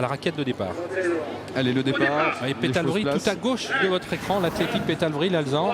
à la raquette de départ. Allez, le départ. Et Pétalvry tout à gauche de votre écran, l'athlétique Pétalvry, l'Alzan.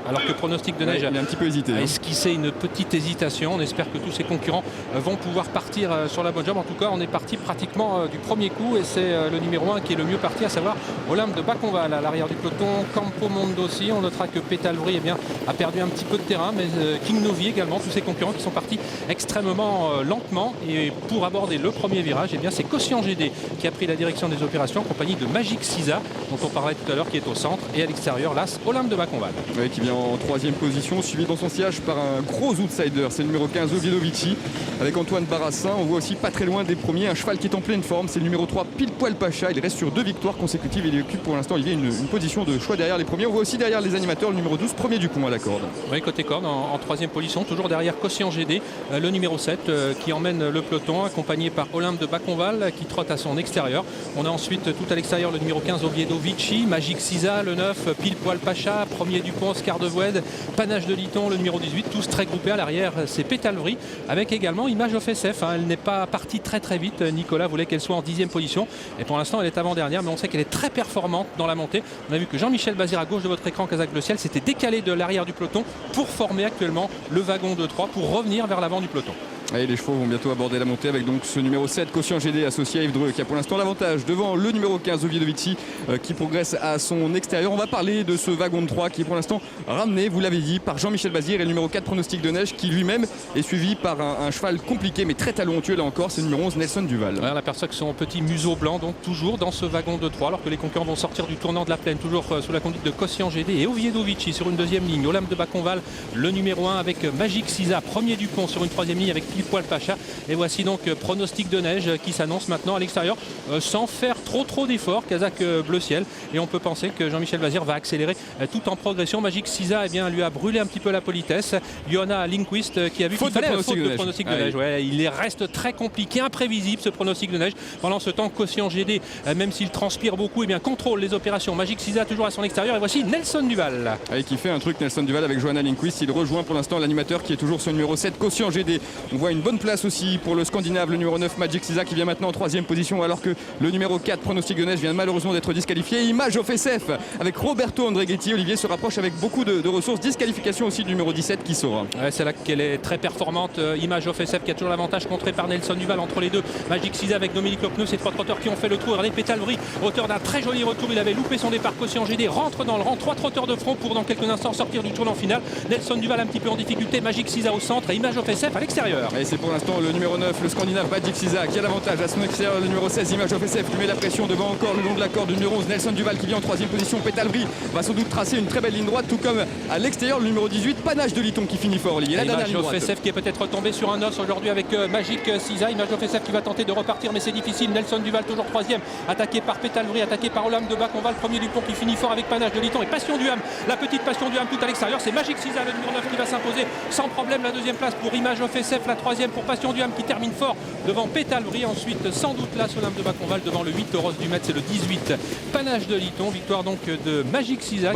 Alors que Pronostic de Neige il a un petit peu hésité, a esquissé une petite hésitation. On espère que tous ses concurrents vont pouvoir partir sur la bonne jambe. En tout cas, on est parti pratiquement du premier coup et c'est le numéro 1 qui est le mieux parti, à savoir Olympe de Baconval à l'arrière du peloton. Campo Mondo aussi. On notera que Pétalvry a perdu un petit peu de terrain, mais King Novi également, tous ses concurrents qui sont partis extrêmement lentement. Et pour aborder le premier virage, c'est Quotient GD qui a pris la direction des opérations en compagnie de Magic Sisa, dont on parlait tout à l'heure, qui est au centre, et à l'extérieur, l'As Olympe de Baconval. Oui, qui vient en troisième position, suivi dans son sillage par un gros outsider, c'est le numéro 15 Oviedovici avec Antoine Barassin. On voit aussi pas très loin des premiers un cheval qui est en pleine forme, c'est le numéro 3 Pile Poil Pacha. Il reste sur 2 victoires consécutives et il occupe pour l'instant une position de choix derrière les premiers. On voit aussi derrière les animateurs le numéro 12 Premier Dupont à la corde. Oui, côté corde en troisième position, toujours derrière Quotient GD, le numéro 7 qui emmène le peloton, accompagné par Olympe de Baconval qui trotte à son extérieur. On a ensuite tout à l'extérieur le numéro 15 Oviedovici, Magic Sisa, le 9 Pile Poil Pacha, Premier Dupont, Oscar de Voued, Panache de Liton, le numéro 18, tous très groupés. À l'arrière, c'est Pétalvry avec également Image of SF. Elle n'est pas partie très vite. Nicolas voulait qu'elle soit en 10e position et pour l'instant elle est avant-dernière, mais on sait qu'elle est très performante dans la montée. On a vu que Jean-Michel Bazir à gauche de votre écran, Kazakh Le Ciel, s'était décalé de l'arrière du peloton pour former actuellement le wagon de 3 pour revenir vers l'avant du peloton. Et les chevaux vont bientôt aborder la montée avec donc ce numéro 7 Quotient GD associé à Yves Dreux qui a pour l'instant l'avantage devant le numéro 15 Oviedovici qui progresse à son extérieur. On va parler de ce wagon de 3 qui est pour l'instant ramené, vous l'avez dit, par Jean-Michel Bazir, et le numéro 4 Pronostic de Neige qui lui-même est suivi par un cheval compliqué mais très talentueux là encore, c'est le numéro 11 Nelson Duval. Ouais, on aperçoit que son petit museau blanc donc toujours dans ce wagon de 3 alors que les concurrents vont sortir du tournant de la plaine, toujours sous la conduite de Quotient GD et Oviedovici sur une deuxième ligne. Olympe de Baconval, le numéro 1 avec Magic Sisa, Premier Dupont sur une troisième ligne avec Pile Poil Pacha. Et voici donc Pronostic de Neige qui s'annonce maintenant à l'extérieur sans faire trop d'efforts, Kazakh Bleu Ciel. Et on peut penser que Jean-Michel Bazir va accélérer tout en progression. Magic Sisa lui a brûlé un petit peu la politesse. Johanna Lindquist qui a vu qu'il fallait faute de pronostic de neige. Ouais, il reste très compliqué, imprévisible ce pronostic de neige. Pendant ce temps, Quotient GD, même s'il transpire beaucoup, contrôle les opérations. Magic Sisa toujours à son extérieur. Et voici Nelson Duval. Et qui fait un truc, Nelson Duval, avec Johanna Lindquist. Il rejoint pour l'instant l'animateur qui est toujours sur le numéro 7 Quotient GD. On voit une bonne place aussi pour le Scandinave, le numéro 9 Magic Sisa qui vient maintenant en troisième position alors que le numéro 4 Pronostic de Neige vient malheureusement d'être disqualifié. Image of SF avec Roberto Andreghetti. Olivier se rapproche avec beaucoup de ressources. Disqualification aussi du numéro 17 qui sort. Ouais, c'est là qu'elle est très performante. Image of SF qui a toujours l'avantage, contré par Nelson Duval entre les deux. Magic Sisa avec Dominique Lopneux, ces trois trotteurs qui ont fait le tour. Regardez Pétalvry, auteur d'un très joli retour. Il avait loupé son départ. Quotient GD rentre dans le rang. 3 trotteurs de front pour dans quelques instants sortir du tournant final. Nelson Duval un petit peu en difficulté. Magic Sisa au centre et Image of SF à l'extérieur. Et c'est pour l'instant le numéro 9, le Scandinave Magic Sisa qui a l'avantage à son extérieur. Le numéro 16 Image of SF lui met la pression devant encore le long de la corde. Le numéro 11 Nelson Duval qui vient en troisième position. Pétalvry va sans doute tracer une très belle ligne droite, tout comme à l'extérieur le numéro 18 Panache de Liton qui finit fort. Image of SF qui est peut-être tombé sur un os aujourd'hui avec Magic Sisa. Image of SF qui va tenter de repartir mais c'est difficile. Nelson Duval toujours troisième, attaqué par Pétalvry, attaqué par Olympe de Baconval. Premier Dupont qui finit fort avec Panache de Liton et Passion du Ham, la petite Passion du Ham tout à l'extérieur. C'est Magic Sisa le numéro 9 qui va s'imposer sans problème. La deuxième place pour Image of SF, la troisième pour Passion du Ham qui termine fort devant Pétalvry. Ensuite sans doute là Olympe de Baconval devant le 8 Rose du Metz, c'est le 18 Panache de Liton. Victoire donc de Magic Sisa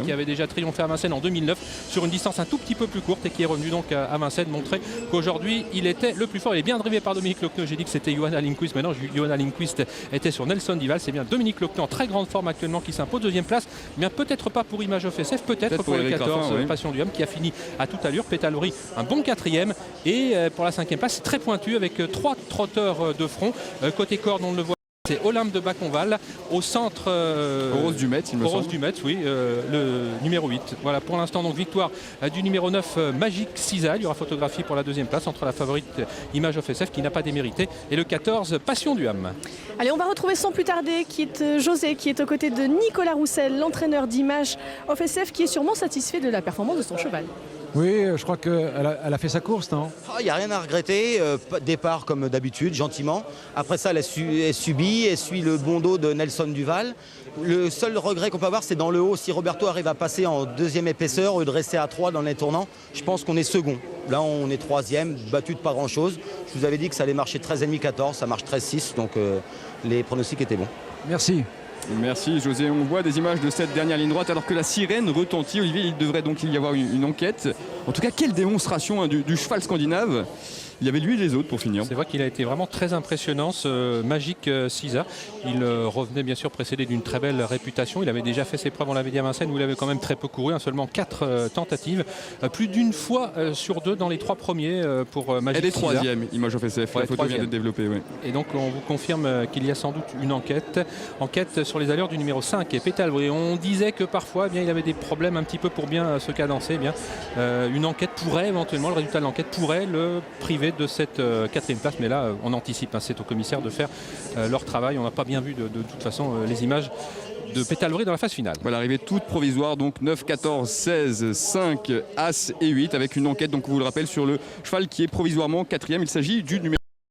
qui avait déjà triomphé à Vincennes en 2009 sur une distance un tout petit peu plus courte et qui est revenu donc à Vincennes montrer qu'aujourd'hui il était le plus fort. Il est bien drivé par Dominique Lopneux. J'ai dit que c'était Johanna Lindquist, maintenant Johanna Lindquist était sur Nelson Duval. C'est bien Dominique Lopneux en très grande forme actuellement qui s'impose. Deuxième place, bien peut-être pas pour Image of SF, peut-être pour le 14 Passion du Ham qui a fini à toute allure. Pétalvry un bon quatrième et pour la cinquième place c'est très pointu avec 3 trotteurs de front. Côté corde on le voit, c'est Olympe de Baconval au centre Rose du Metz, il me semble. Rose du Metz, oui, le numéro 8. Voilà pour l'instant donc victoire du numéro 9 Magic Sisa. Il y aura photographie pour la deuxième place entre la favorite Image of SF qui n'a pas démérité et le 14 Passion du Ham. Allez, on va retrouver sans plus tarder qui est José qui est aux côtés de Nicolas Roussel, l'entraîneur d'Image of SF qui est sûrement satisfait de la performance de son cheval. Oui, je crois qu'elle a fait sa course, non? Il n'y a rien à regretter, départ comme d'habitude, gentiment. Après ça, elle suit le bon dos de Nelson Duval. Le seul regret qu'on peut avoir, c'est dans le haut. Si Roberto arrive à passer en deuxième épaisseur au lieu de rester à 3 dans les tournants, je pense qu'on est second. Là, on est troisième, battu de pas grand-chose. Je vous avais dit que ça allait marcher 13,5-14, ça marche 13,6, donc les pronostics étaient bons. Merci. Merci José, on voit des images de cette dernière ligne droite alors que la sirène retentit. Olivier, il devrait donc y avoir une enquête. En tout cas, quelle démonstration du cheval scandinave. Il y avait lui et les autres pour finir. C'est vrai qu'il a été vraiment très impressionnant, ce Magic Sisa. Il revenait bien sûr précédé d'une très belle réputation. Il avait déjà fait ses preuves, on l'avait dit à Vincennes, où il avait quand même très peu couru, seulement 4 tentatives. Plus d'une fois sur 2 dans les 3 premiers pour Magic Sisa. Elle est 3e, Image of SF. Ouais, la photo vient d'être développée. Ouais. Et donc on vous confirme qu'il y a sans doute une enquête sur les allures du numéro 5 et Pétalvré. On disait que parfois il avait des problèmes un petit peu pour bien se cadencer. Une enquête pourrait éventuellement, le résultat de l'enquête pourrait le priver de cette 4e place, mais là on anticipe, c'est au commissaire de faire leur travail. On n'a pas bien vu de toute façon les images de Pétalvré dans la phase finale. Voilà, l'arrivée toute provisoire, donc 9, 14, 16, 5, As et 8, avec une enquête, donc on vous le rappelle, sur le cheval qui est provisoirement 4e. Il s'agit du numéro